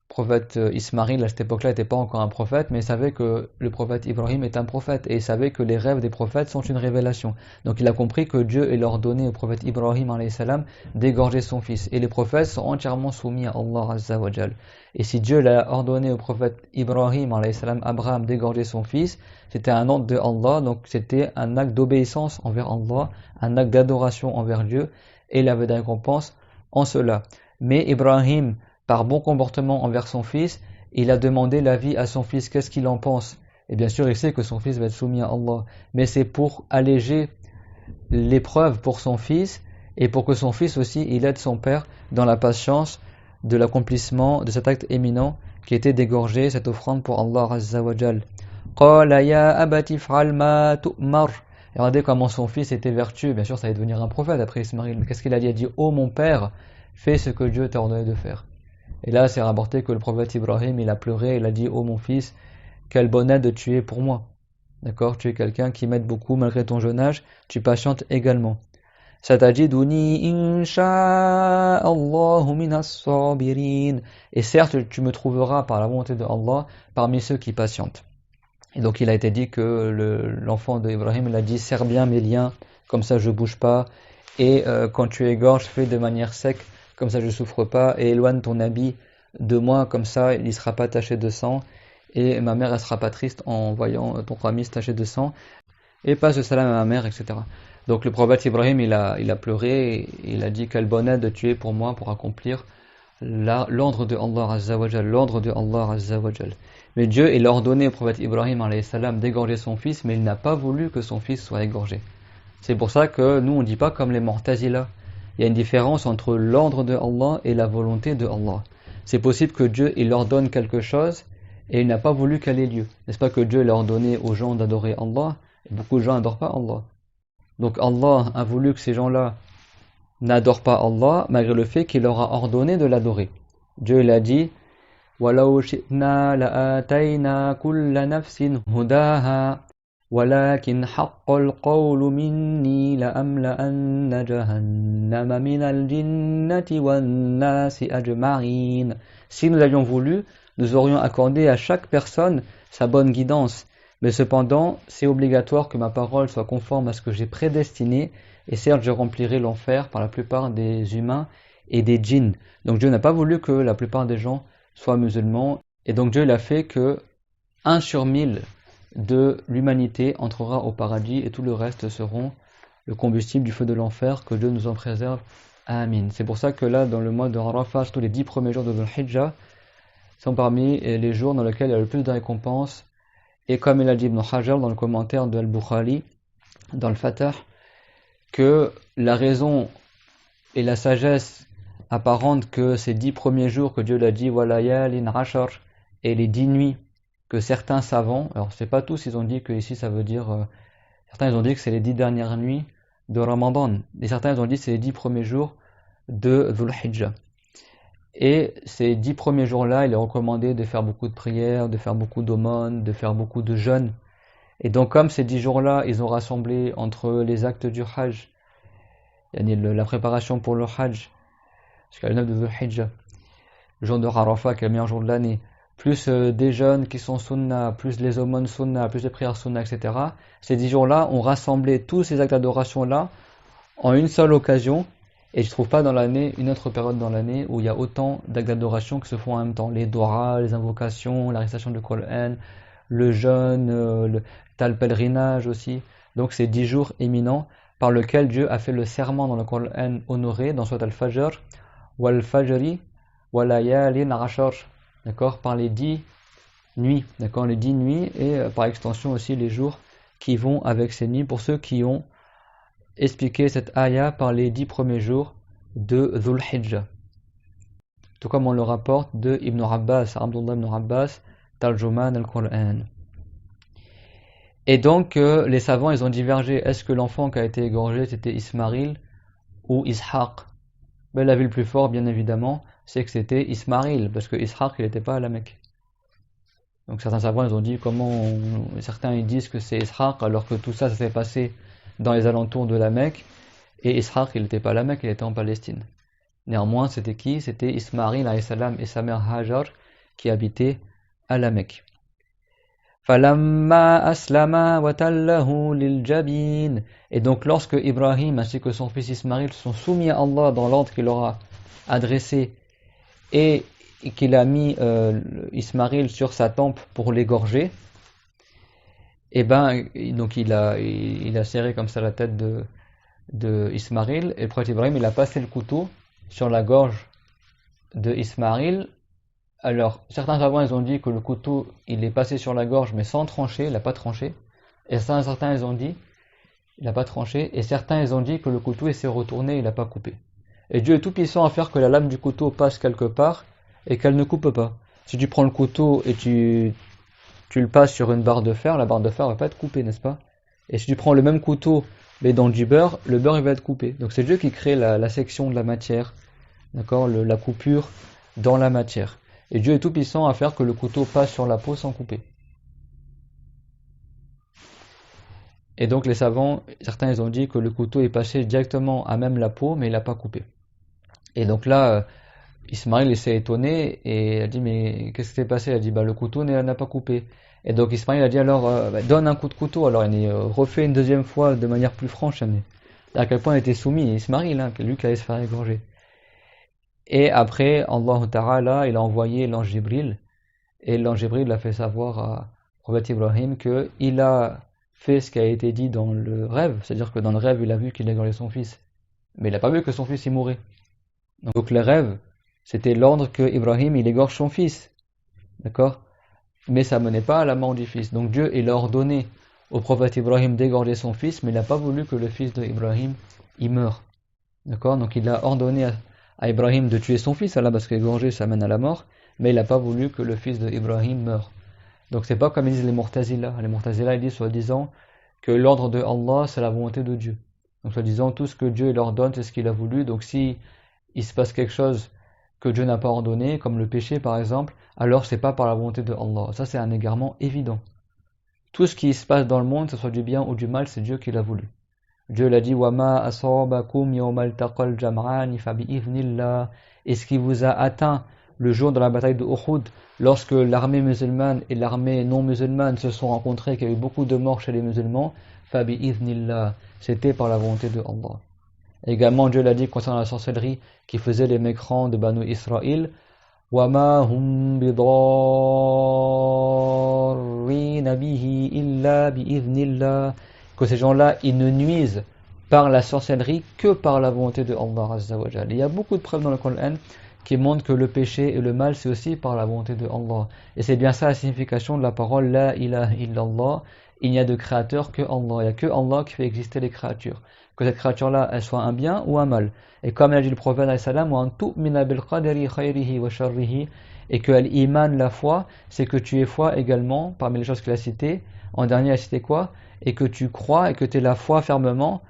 prophète Ismaïl à cette époque-là n'était pas encore un prophète, mais il savait que le prophète Ibrahim est un prophète, et il savait que les rêves des prophètes sont une révélation. Donc il a compris que Dieu il a ordonné au prophète Ibrahim alayhi salam d'égorger son fils. Et les prophètes sont entièrement soumis à Allah Azza wa Jal. Et si Dieu l'a ordonné au prophète Ibrahim alayhi salam, Abraham, d'égorger son fils, c'était un ordre de Allah, donc c'était un acte d'obéissance envers Allah, un acte d'adoration envers Dieu, et il avait des récompenses en cela. Mais Ibrahim, par bon comportement envers son fils, il a demandé l'avis à son fils, qu'est-ce qu'il en pense. Et bien sûr, il sait que son fils va être soumis à Allah, mais c'est pour alléger l'épreuve pour son fils, et pour que son fils aussi, il aide son père dans la patience de l'accomplissement de cet acte éminent, qui était d'égorger cette offrande pour Allah Azza wa Jal. Qala ya abati f'al ma tu'mar. Et regardez comment son fils était vertueux. Bien sûr, ça allait devenir un prophète après Ismaïl. Mais qu'est-ce qu'il a dit? Il a dit, oh mon père, fais ce que Dieu t'a ordonné de faire. Et là, c'est rapporté que le prophète Ibrahim, il a pleuré, il a dit, oh mon fils, quel bonheur de tu es pour moi. D'accord? Tu es quelqu'un qui m'aide beaucoup malgré ton jeune âge, tu patientes également. Satajiduni insha'Allahu minas sabirin. Et certes, tu me trouveras par la volonté de Allah parmi ceux qui patientent. Et donc il a été dit que l'enfant d'Ibrahim, il a dit, serre bien mes liens, comme ça je bouge pas, et quand tu égorges, fais de manière sec, comme ça je souffre pas, et éloigne ton habit de moi, comme ça il ne sera pas taché de sang, et ma mère elle sera pas triste en voyant ton promis taché de sang, et passe le salam à ma mère, etc. Donc le prophète Ibrahim, il a pleuré, et il a dit, quel bonheur de tuer pour moi, pour accomplir l'ordre de Allah Azza wa Jal, l'ordre de Allah Azza wa Jal. Mais Dieu, il a ordonné au prophète Ibrahim alayhi salam d'égorger son fils, mais il n'a pas voulu que son fils soit égorgé. C'est pour ça que nous, on ne dit pas comme les Mu'tazila. Il y a une différence entre l'ordre de Allah et la volonté de Allah. C'est possible que Dieu, il ordonne quelque chose, et il n'a pas voulu qu'elle ait lieu. N'est-ce pas que Dieu l'a ordonné aux gens d'adorer Allah, et beaucoup de gens n'adorent pas Allah. Donc Allah a voulu que ces gens-là n'adorent pas Allah, malgré le fait qu'il leur a ordonné de l'adorer. Dieu il a dit, وَلَوْ شِئْنَا لَآتَيْنَا كُلَّ نَفْسٍ هُدَاهَا وَلَكِنْ حَقَّ الْقَوْلُ مِنِّي لَأَمْلَأَنَّ جَهَنَّمَ مِنَ الْجِنَّةِ وَالنَّاسِ أَجْمَعِينَ. Si nous avions voulu, nous aurions accordé à chaque personne sa bonne guidance. Mais cependant, c'est obligatoire que ma parole soit conforme à ce que j'ai prédestiné, et certes je remplirai l'enfer par la plupart des humains et des djinns. Donc Dieu n'a pas voulu que la plupart des gens soient musulmans, et donc Dieu l'a fait que 1 sur 1000 de l'humanité entrera au paradis, et tout le reste seront le combustible du feu de l'enfer, que Dieu nous en préserve. Amin. C'est pour ça que là, dans le mois de Arafat, tous les 10 premiers jours de Dhul Hijjah sont parmi les jours dans lesquels il y a le plus de récompenses. Et comme il a dit Ibn Hajar dans le commentaire de Al-Bukhari, dans le Fatah, que la raison et la sagesse apparente que ces 10 premiers jours que Dieu l'a dit, walayalin ashar, et les 10 nuits que certains savants, alors c'est pas tous, ils ont dit que ici ça veut dire, certains ils ont dit que c'est les 10 dernières nuits de Ramadan, et certains ils ont dit que c'est les 10 premiers jours de Dhul Hijjah. Et ces 10 premiers jours-là, il est recommandé de faire beaucoup de prières, de faire beaucoup d'aumônes, de faire beaucoup de jeûnes. Et donc comme ces 10 jours-là, ils ont rassemblé entre les actes du Hajj, la préparation pour le Hajj, jusqu'à le 9 de Dhul Hijjah, le jour de Arafat, qui est le meilleur jour de l'année, plus des jeûnes qui sont sunnah, plus les aumônes sunnah, plus les prières sunnah, etc. Ces 10 jours-là ont rassemblé tous ces actes d'adoration-là en une seule occasion. Et je ne trouve pas dans l'année une autre période dans l'année où il y a autant d'actes d'adoration qui se font en même temps. Les doras, les invocations, la récitation du Coran, le jeûne, le pèlerinage aussi. Donc c'est 10 jours éminents par lesquels Dieu a fait le serment dans le Coran honoré, dans Surat Al-Fajr, wal fajri walayalin ashar, d'accord, par les 10 nuits, d'accord, les 10 nuits, et par extension aussi les jours qui vont avec ces nuits, pour ceux qui ont expliqué cette ayah par les 10 premiers jours de Dhul Hijjah. tout comme on le rapporte de Ibn Abbas, Abdullah ibn Abbas, Tarjuman al-Qur'an. Et donc, les savants, ils ont divergé. Est-ce que l'enfant qui a été égorgé, c'était Ismaïl ou Ishaq? Ben, l'avis le plus fort, bien évidemment, c'est que c'était Ismaïl, parce que Ishaq, il n'était pas à la Mecque. Donc certains savants, ils ont dit certains ils disent que c'est Ishaq, alors que tout ça, ça s'est passé dans les alentours de la Mecque, et Ishaq, il n'était pas à la Mecque, il était en Palestine. Néanmoins, c'était qui? C'était Ismaïl alayhi salam et sa mère Hajar qui habitaient à la Mecque. Falamma aslama wa tallahu liljabin. Et donc lorsque Ibrahim ainsi que son fils Ismaïl sont soumis à Allah dans l'ordre qu'il leur a adressé et qu'il a mis Ismaïl sur sa tempe pour l'égorger, et donc il a serré comme ça la tête de Ismaïl, et le prophète Ibrahim il a passé le couteau sur la gorge de Ismaïl. Alors certains savants ils ont dit que le couteau il est passé sur la gorge mais sans trancher, il n'a pas tranché, et certains ils ont dit il n'a pas tranché, et certains ils ont dit que le couteau il s'est retourné, il n'a pas coupé. Et Dieu est tout puissant à faire que la lame du couteau passe quelque part et qu'elle ne coupe pas. Si tu prends le couteau et tu le passes sur une barre de fer, la barre de fer va pas être coupée, n'est-ce pas? Et si tu prends le même couteau mais dans du beurre, le beurre il va être coupé. Donc c'est Dieu qui crée la section de la matière, d'accord, la coupure dans la matière. Et Dieu est tout puissant à faire que le couteau passe sur la peau sans couper. Et donc les savants, certains ils ont dit que le couteau est passé directement à même la peau mais il n'a pas coupé. Et donc là, Ismaïl s'est étonné et a dit mais qu'est-ce qui s'est passé? Il a dit le couteau n'a pas coupé. Et donc Ismaïl a dit alors donne un coup de couteau. Alors il refait une deuxième fois de manière plus franche. À quel point il était soumis, Ismaïl, lui qui allait se faire égorger. Et après Allah Ta'ala il a envoyé l'ange Jibril, et l'ange Jibril a fait savoir à prophète Ibrahim qu'il a fait ce qui a été dit dans le rêve, c'est-à-dire que dans le rêve il a vu qu'il égorgeait son fils, mais il n'a pas vu que son fils y mourait. Donc le rêve c'était l'ordre que Ibrahim il égorge son fils, d'accord, mais ça menait pas à la mort du fils. Donc Dieu il a ordonné au prophète Ibrahim d'égorger son fils, mais il n'a pas voulu que le fils d'Ibrahim y meure, d'accord. Donc il a ordonné à Ibrahim de tuer son fils, parce qu'égorger ça mène à la mort, mais il n'a pas voulu que le fils d'Ibrahim meure. Donc c'est pas comme ils disent les Mu'tazila. Les Mu'tazila ils disent soi-disant que l'ordre de Allah c'est la volonté de Dieu. Donc soi-disant tout ce que Dieu il ordonne c'est ce qu'il a voulu. Donc si il se passe quelque chose que Dieu n'a pas ordonné, comme le péché par exemple, alors c'est pas par la volonté de Allah. Ça c'est un égarement évident. Tout ce qui se passe dans le monde, que ce soit du bien ou du mal, c'est Dieu qui l'a voulu. Dieu l'a dit وَمَا أَصَابَكُمْ يَوْمَ الْتَقَى الْجَمْعَانِ فَبِإِذْنِ اللَّهِ. Et ce qui vous a atteint le jour de la bataille de Uhud, lorsque l'armée musulmane et l'armée non musulmane se sont rencontrées, qu'il y a eu beaucoup de morts chez les musulmans, فَبِإِذْنِ اللَّهِ, c'était par la volonté de Allah. Également Dieu l'a dit concernant la sorcellerie qui faisait les mécrans de Banu Israël, وَمَا هُمْ بِضَارِّينَ بِهِ إِلَّا بِإِذْنِ اللَّهِ, que ces gens-là, ils ne nuisent par la sorcellerie que par la volonté de Allah Azza wa Jal. Il y a beaucoup de preuves dans le Coran qui montrent que le péché et le mal, c'est aussi par la volonté de Allah. Et c'est bien ça la signification de la parole La ilaha illallah. Il n'y a de créateur que Allah. Il n'y a que Allah qui fait exister les créatures. Que cette créature-là, elle soit un bien ou un mal. Et comme l'a dit le prophète alayhi salam, et que l'iman, la foi, c'est que tu aies foi également, parmi les choses qu'il a citées. En dernier, il a cité quoi? Et que tu crois et que tu aies la foi fermement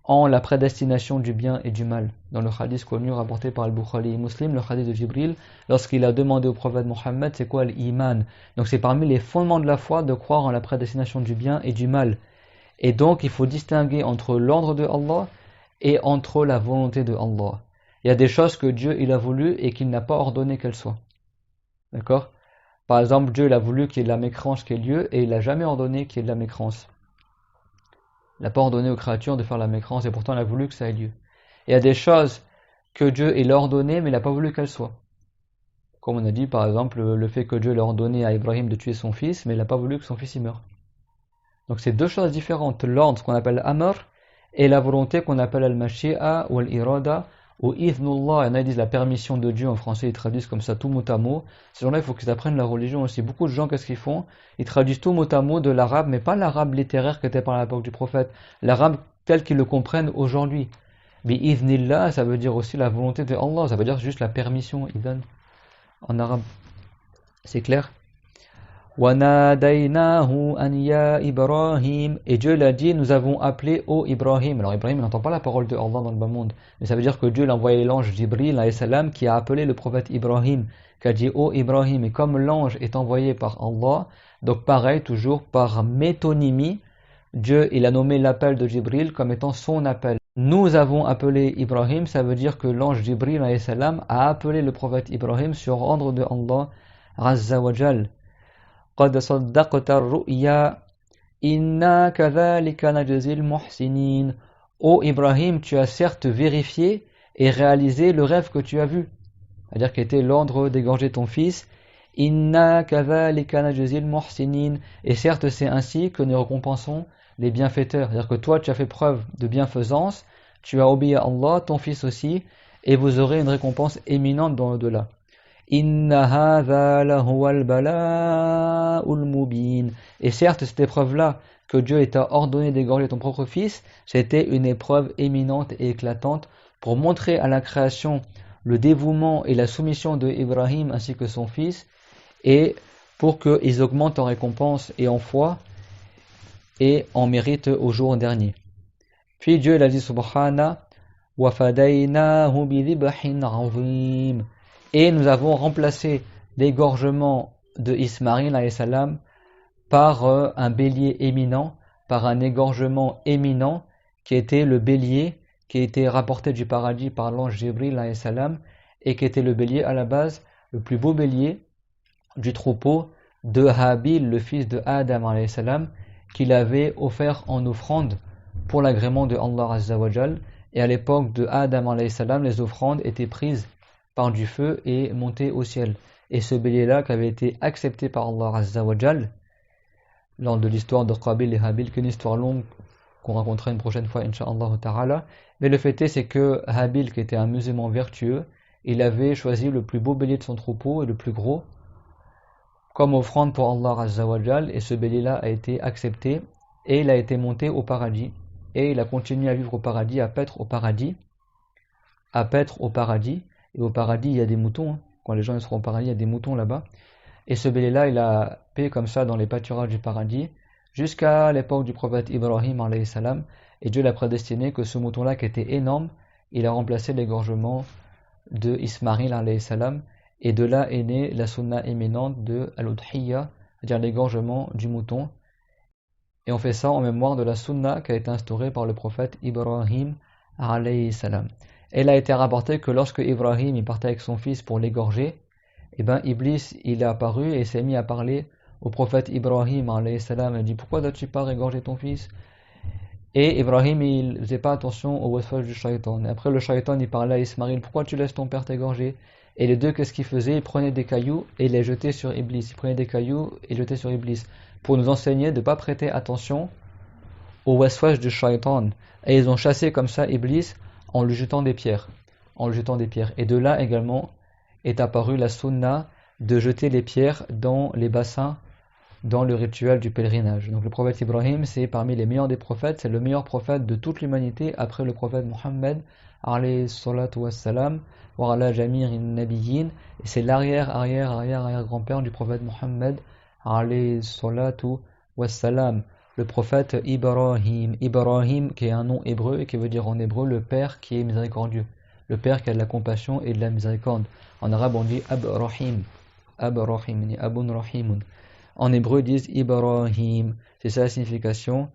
en la prédestination du bien et du mal. Dans le hadith connu rapporté par Al-Bukhari et Muslim, le hadith de Jibril, lorsqu'il a demandé au prophète Mohammed c'est quoi l'iman. Donc c'est parmi les fondements de la foi de croire en la prédestination du bien et du mal. Et donc il faut distinguer entre l'ordre de Allah et entre la volonté de Allah. Il y a des choses que Dieu il a voulu et qu'il n'a pas ordonné qu'elles soient. D'accord? Par exemple, Dieu il a voulu qu'il y ait de la mécrance qui ait lieu et il n'a jamais ordonné qu'il y ait de la mécrance. Il n'a pas ordonné aux créatures de faire la mécrance et pourtant il a voulu que ça ait lieu. Il y a des choses que Dieu il a ordonné mais il n'a pas voulu qu'elles soient. Comme on a dit par exemple le fait que Dieu l'a ordonné à Ibrahim de tuer son fils mais il n'a pas voulu que son fils y meure. Donc c'est deux choses différentes, l'ordre qu'on appelle Amr et la volonté qu'on appelle Al-Mashi'a ou Al-Irada ou Idhnullah. Il y en a qui disent la permission de Dieu, en français ils traduisent comme ça tout mot à mot. Ces gens-là il faut qu'ils apprennent la religion aussi. Beaucoup de gens qu'est-ce qu'ils font? Ils traduisent tout mot à mot de l'arabe, mais pas l'arabe littéraire qui était par l'époque du prophète, l'arabe tel qu'ils le comprennent aujourd'hui. Bi'idhnillah, ça veut dire aussi la volonté de Allah, ça veut dire juste la permission, idhan, en arabe. C'est clair? وَنَادَيْنَاهُ أَنْ يَا إِبْرَاهِيمَ. Et Dieu l'a dit, nous avons appelé ô Ibrahim. Alors Ibrahim n'entend pas la parole de Allah dans le bas monde, mais ça veut dire que Dieu l'a envoyé l'ange Jibril alayhi salam qui a appelé le prophète Ibrahim, qui a dit ô Ibrahim. Et comme l'ange est envoyé par Allah, donc pareil, toujours par métonymie, Dieu il a nommé l'appel de Jibril comme étant son appel. Nous avons appelé Ibrahim, ça veut dire que l'ange Jibril alayhi salam a appelé le prophète Ibrahim sur ordre de Allah Azza wa Jal. قد صدقت الرؤيا إنا كذلك نجزي المحسنين. Ô Ibrahim, tu as certes vérifié et réalisé le rêve que tu as vu, c'est-à-dire qu'il était l'ordre d'égorger ton fils. Inna kadhalika najzil muhsinin. Et certes, c'est ainsi que nous récompensons les bienfaiteurs. C'est-à-dire que toi, tu as fait preuve de bienfaisance, tu as obéi à Allah, ton fils aussi, et vous aurez une récompense éminente dans l'au-delà. Inna hadha lahuwal bala'ul mubin. Et certes, cette épreuve-là, que Dieu t'a ordonné d'égorger ton propre fils, c'était une épreuve éminente et éclatante pour montrer à la création le dévouement et la soumission de Ibrahim ainsi que son fils, et pour qu'ils augmentent en récompense et en foi et en mérite au jour dernier. Puis Dieu l'a dit subhana wa fadaynahu bi dhibhin 'azim. Et nous avons remplacé l'égorgement de Ismaïl alayhi salam par un bélier éminent, par un égorgement éminent qui était le bélier qui était rapporté du paradis par l'ange Jibril alayhi salam et qui était le bélier à la base, le plus beau bélier du troupeau de Habil, le fils de Adam alayhi salam, qu'il avait offert en offrande pour l'agrément de Allah Azza wa Jal. Et à l'époque de Adam alayhi salam, les offrandes étaient prises par du feu et montées au ciel. Et ce bélier-là qui avait été accepté par Allah Azza wa Jal, lors de l'histoire de Qabil et Habil, qu'une histoire longue qu'on racontera une prochaine fois, Inch'Allah ta'ala. Mais le fait est, c'est que Habil, qui était un musulman vertueux, il avait choisi le plus beau bélier de son troupeau et le plus gros, comme offrande pour Allah Azza wa Jal, et ce bélier-là a été accepté, et il a été monté au paradis, et il a continué à vivre au paradis, à paître au paradis, et au paradis il y a des moutons, hein. Quand les gens seront au paradis, il y a des moutons là-bas, et ce bélier-là, il a paix comme ça dans les pâturages du paradis, jusqu'à l'époque du prophète Ibrahim alayhi salam, et Dieu l'a prédestiné que ce mouton-là qui était énorme, il a remplacé l'égorgement de Ismaïl alayhi salam, et de là est née la sunna éminente de al-udhiyya, c'est-à-dire l'égorgement du mouton. Et on fait ça en mémoire de la sunna qui a été instaurée par le prophète Ibrahim alayhi salam. Et il a été rapporté que lorsque Ibrahim il partait avec son fils pour l'égorger, et ben Iblis il est apparu et s'est mis à parler au prophète Ibrahim alayhi salam. Il dit pourquoi dois-tu pas égorger ton fils? Et Ibrahim il faisait pas attention au waswaj du shaitan. Et après le shaitan il parlait à Ismaïl, pourquoi tu laisses ton père t'égorger? Et les deux, qu'est-ce qu'ils faisaient? Ils prenaient des cailloux et les jetaient sur Iblis. Ils prenaient des cailloux et les jetaient sur Iblis. Pour nous enseigner de ne pas prêter attention au waswaj du shaitan. Et ils ont chassé comme ça Iblis en lui jetant des pierres. Et de là également est apparue la sunna de jeter les pierres dans les bassins dans le rituel du pèlerinage. Donc le prophète Ibrahim, c'est parmi les meilleurs des prophètes, c'est le meilleur prophète de toute l'humanité après le prophète Mohammed alayhi salatu wassalam wa ala jami'in nabiyyin, et c'est l'arrière-grand-père du prophète Mohammed alayhi salatu wassalam, le prophète Ibrahim qui est un nom hébreu et qui veut dire en hébreu le père qui est miséricordieux, le père qui a de la compassion et de la miséricorde. En arabe on dit Abrahim, Abun Rahimun. En hébreu, ils disent Ibrahim. C'est ça la signification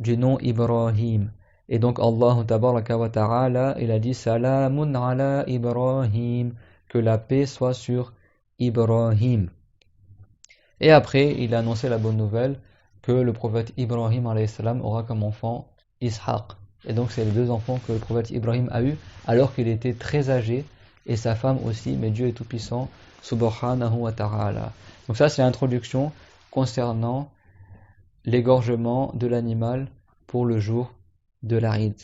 du nom Ibrahim. Et donc, Allah tabaraka wa ta'ala, il a dit Salamun ala Ibrahim. Que la paix soit sur Ibrahim. Et après, il a annoncé la bonne nouvelle que le prophète Ibrahim alayhi salam aura comme enfant Ishaq. Et donc, c'est les deux enfants que le prophète Ibrahim a eu alors qu'il était très âgé et sa femme aussi, mais Dieu est tout puissant, subhanahu wa ta'ala. Donc ça c'est l'introduction concernant l'égorgement de l'animal pour le jour de l'Aïd.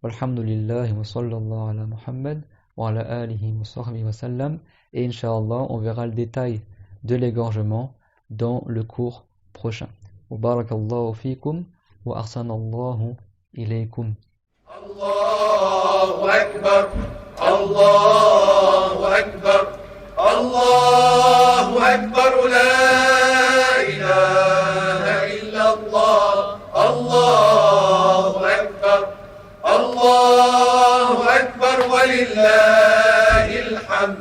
Walhamdulillah wa sallallahu ala Muhammad wa ala alihi wa sahbihi wa sallam. Et Inch'Allah on verra le détail de l'égorgement dans le cours prochain. Wa barakallahu fikum wa ahsanallahu ilaykum. Allah الله أكبر الله أكبر الله أكبر لا إله إلا الله الله أكبر الله أكبر ولله الحمد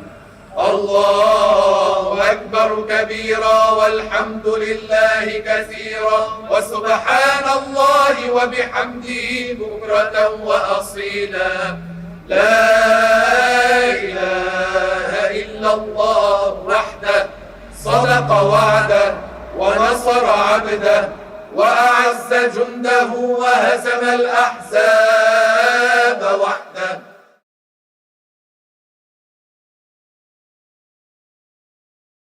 الله أكبر كبيرا والحمد لله كثيرا وسبحان الله وبحمده بكرة وأصيلا لا إله إلا الله وحده صدق وعده ونصر عبده وأعز جنده وهزم الأحزاب